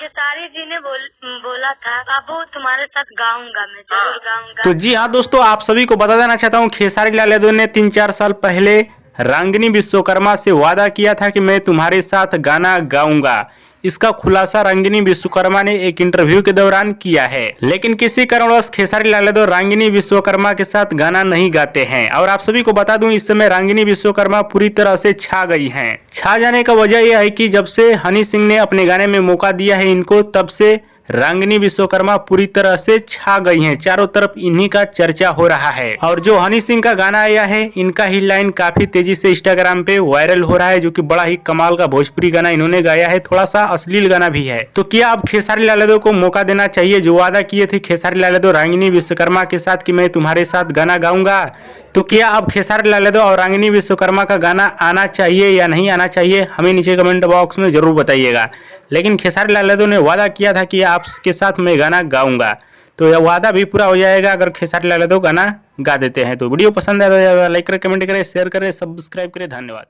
खेसारी जी ने बोला था बाबू तुम्हारे साथ गाऊंगा, मैं जरूर गाऊंगा। तो जी हाँ दोस्तों, आप सभी को बता देना चाहता हूँ, खेसारी लाल यादव ने 3-4 साल पहले रांगिनी विश्वकर्मा से वादा किया था कि मैं तुम्हारे साथ गाना गाऊंगा। इसका खुलासा रांगिनी विश्वकर्मा ने एक इंटरव्यू के दौरान किया है। लेकिन किसी कारणवश खेसारी लाल यादव रांगिनी विश्वकर्मा के साथ गाना नहीं गाते हैं। और आप सभी को बता दूं, इस समय रांगिनी विश्वकर्मा पूरी तरह से छा गई हैं। छा जाने का वजह यह है कि जब से हनी सिंह ने अपने गाने में मौका दिया है इनको, तब से रांगिनी विश्वकर्मा पूरी तरह से छा गई हैं। चारों तरफ इन्हीं का चर्चा हो रहा है। और जो हनी सिंह का गाना आया है, इनका ही लाइन काफी तेजी से इंस्टाग्राम पे वायरल हो रहा है, जो कि बड़ा ही कमाल का भोजपुरी गाना इन्होंने गाया है। थोड़ा सा अश्लील गाना भी है। तो क्या अब खेसारी लाल यादव को मौका देना चाहिए? जो वादा किए थे खेसारी लाल यादव रांगिनी विश्वकर्मा के साथ कि मैं तुम्हारे साथ गाना गाऊंगा, तो क्या अब खेसारी लाल यादव और रांगिनी विश्वकर्मा का गाना आना चाहिए या नहीं आना चाहिए? हमें नीचे कमेंट बॉक्स में जरूर बताइएगा। लेकिन खेसारी लाल यादव ने वादा किया था कि आपके साथ मैं गाना गाऊंगा, तो यह वादा भी पूरा हो जाएगा अगर खेसारी लाल यादव गाना गा देते हैं। तो वीडियो पसंद आया तो लाइक करें, कमेंट करें, शेयर करें, सब्सक्राइब करें। धन्यवाद।